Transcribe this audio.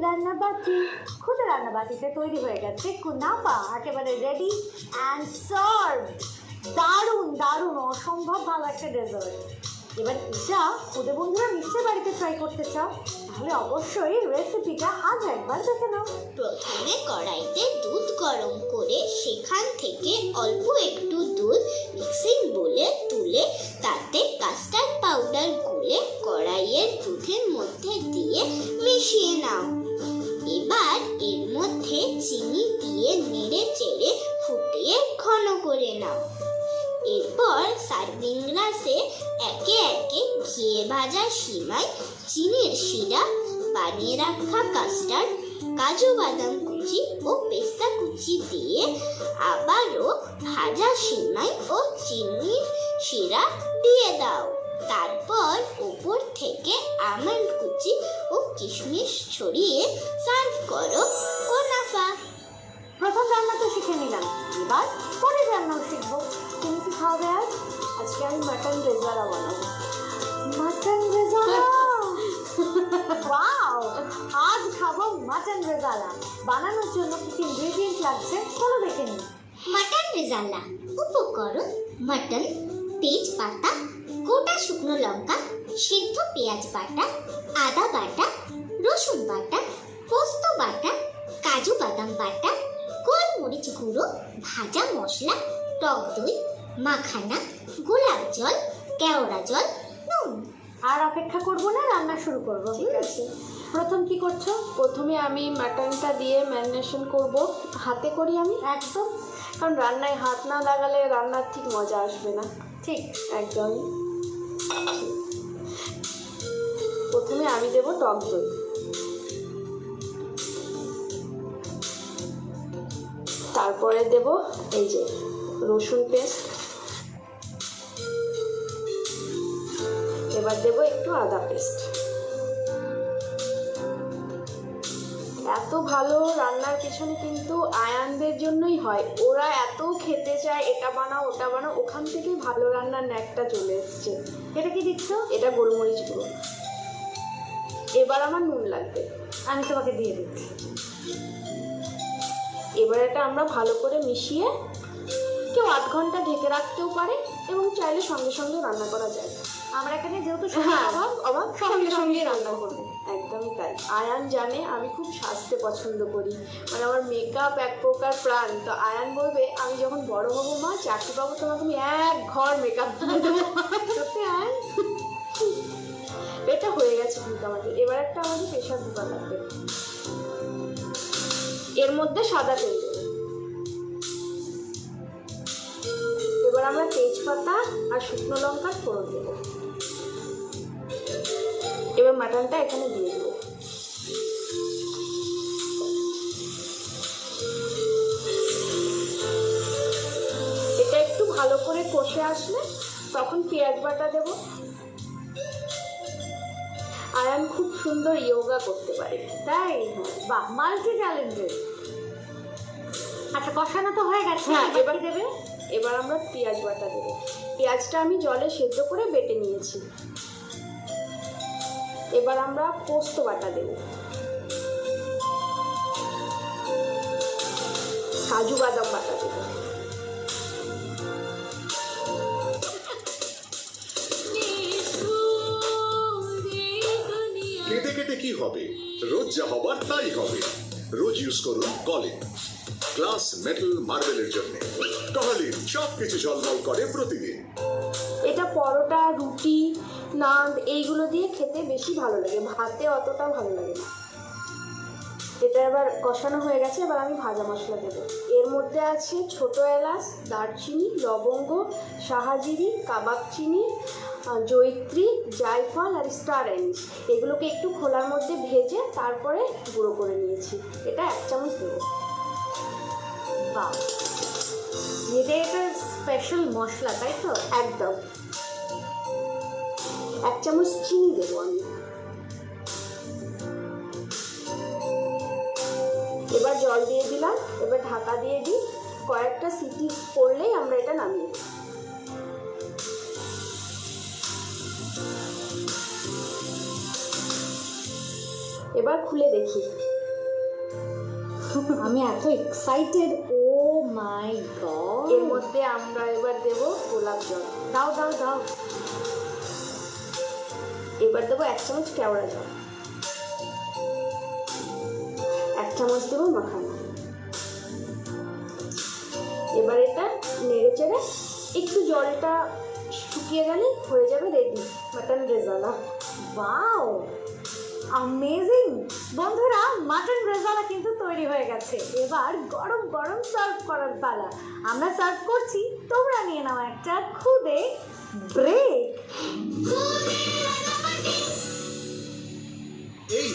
রান্নাবাটি, খুদে রান্নাবাটিতে তৈরি হয়ে গেছে কুনাফা, একেবারে রেডি অ্যান্ড সার্ভ। দারুণ দারুণ, অসম্ভব ভালো একটা ডেজার্ট। এবার এটা খুদে বন্ধুরা নিশ্চয়ই বাড়িতে ট্রাই করতে চাও, তাহলে অবশ্যই রেসিপিটা আজ একবার দেখে নাও। প্রথমে কড়াইতে দুধ গরম করে সেখান থেকে অল্প একটু দুধ মিক্সিং বোলে তুলে তাতে কাস্টার্ড পাউডার গুলে কড়াইয়ের দুধের মধ্যে দিয়ে মিশিয়ে নাও। এবার এর মধ্যে চিনি দিয়ে নেড়ে চেড়ে ফুটিয়ে ঘন করে নাও। এরপর সার্ভিং গ্লাসে একে একে ঘিয়ে ভাজা সিমাই, চিনির শিরা, বানিয়ে রাখা কাস্টার্ড, কাজু বাদাম কুচি ও পেস্তা কুচি দিয়ে আবারও ভাজা সিমাই ও চিনির শিরা দিয়ে দাও। তারপর উপর থেকে আমন্ড কুচি ও কিশমিশ ছড়িয়ে সার্ভ করো কুনাফা। প্রথম রান্না তো শিখে নিলাম, এবার পরের রান্নাও শিখবো। তুমি কি খাওয়াবে আজ? আজকে আমি মাটন রেজালা বানাবো। Mutton rezala, wow! আজ খাবো মাটন রেজালা। বানানোর জন্য কি কি ইনগ্রেডিয়েন্ট লাগছে চলো দেখে নিই। মাটন রেজালা উপকরণ: মাটন, তেজপাতা, গোটা শুকনো লঙ্কা, সিদ্ধ পেঁয়াজ বাটা, আদা বাটা, রসুন বাটা, পোস্ত বাটা, কাজু বাদাম বাটা, গোলমরিচ গুঁড়ো, ভাজা মশলা, টক দই, মাখানা, গোলাপ জল, কেওড়া জল, নুন। আর অপেক্ষা করবো না, রান্না শুরু করবো। ঠিক আছে, প্রথম কি করছো? প্রথমে আমি মাটনটা দিয়ে ম্যারিনেশন করব। হাতে করি আমি একদম কারণ রান্নায় হাত না লাগালে রান্নার ঠিক মজা আসবে না। ঠিক। একদম। প্রথমে আমি দেব টক দই, তারপরে দেব এই যে রসুন পেস্ট, এবার দেব একটু আদা পেস্ট। এত ভালো রান্নার পিছনে কিন্তু আয়ানদের জন্যই হয়। ওরা এত খেতে চায়, এটা বানাও ওটা বানাও, ওখান থেকেই ভালো রান্নার ন্যাকটা চলে এসছে। এটা কি দিচ্ছ? এটা গোলমরিচ গুঁড়ো। এবার আমার নুন লাগবে, আমি তোমাকে দিয়ে দিচ্ছি। এবার এটা আমরা ভালো করে মিশিয়ে কেউ আধ ঘন্টা ঢেকে রাখতেও পারে এবং চাইলে সঙ্গে সঙ্গে রান্না করা যায়। আমরা এখানে যেহেতু হ্যাঁ, অবাক সঙ্গে সঙ্গে রান্না করবে। একদমই তাই। আয়ান জানে আমি খুব সাজতে পছন্দ করি, মানে আমার মেকআপ এক প্রকার প্রাণ। তো আয়ান বলবে আমি যখন বড় হবো মা, চাকরি পাবো, তোমাকে আমি এক ঘর মেকআপ করে দেবো। সত্যি আয়ান, এটা হয়ে গেছে কিন্তু আমাদের। এবার একটা আমাদের প্রেশার কুকার লাগবে, এর মধ্যে সাদা তেল দেবো। এবার আমরা তেজপাতা আর শুকনো লঙ্কার ফোড়ন দেবো। এবার মাটনটা এখানে দিয়ে দেবো। এটা একটু ভালো করে কষে আসলে তখন পেঁয়াজ বাটা দেব। আয়ান খুব সুন্দর যোগা করতে পারে। তাই? বাহ, মাল্টি ট্যালেন্টেড। আচ্ছা, কষানো তো হয়ে গেছে। হ্যাঁ, এবার কি দেবে? এবার আমরা পেঁয়াজ বাটা দেবো। পেঁয়াজটা আমি জলে সেদ্ধ করে বেটে নিয়েছি। এবার আমরা পোস্ত বাটা দেব, কাজু বাদাম বাটা দেব, কেটে কেটে কি হবে, রোজ যা হবার তাই হবে। রোজ ইউজ করুন কলিন গ্লাস, মেটাল, মার্বেলের জন্য। টহলিন, সব কিছু ঝলমল করে প্রতিদিন। এটা পরোটা, রুটি, নান এইগুলো দিয়ে খেতে বেশি ভালো লাগে, ভাতে অতটা ভালো লাগে না। এটা এবার কষানো হয়ে গেছে, এবার আমি ভাজা মশলা দেবো। এর মধ্যে আছে ছোট এলাচ, দারচিনি, লবঙ্গ, শাহাজিরি, কাবাব চিনি, জয়িত্রী, জায়ফল আর স্টার অ্যানিস। এগুলোকে একটু খোলার মধ্যে ভেজে তারপরে গুঁড়ো করে নিয়েছি। এটা 1 চামচ দেবো। বাহ, এটা একটা স্পেশাল মশলা, তাই তো? একদম। 1 চামচ চিনি দেবো আমি। এবার জল দিয়ে দিলাম, এবার ঢাকা দিয়ে দিই। কয়েকটা সিটি পড়লেই আমরা এটা নামিয়ে দিই। এবার খুলে দেখি। আমি এত এক্সাইটেড, ও মাই গড। এর মধ্যে আমরা এবার দেবো গোলাপ জল। দাও দাও দাও। এবার দেবো 1 চামচ কেওড়া জল, 1 চামচ দেবো মাখানা। এবার এটা নেড়ে চেড়ে একটু জলটা শুকিয়ে গেলে হয়ে যাবে ready mutton rezala. Wow, amazing. বন্ধুরা, মাটন রেজালা কিন্তু তৈরি হয়ে গেছে। এবার গরম গরম সার্ভ করার পালা। আমরা সার্ভ করছি, তোমরা নিয়ে নাও একটা খুদে ব্রেক। এই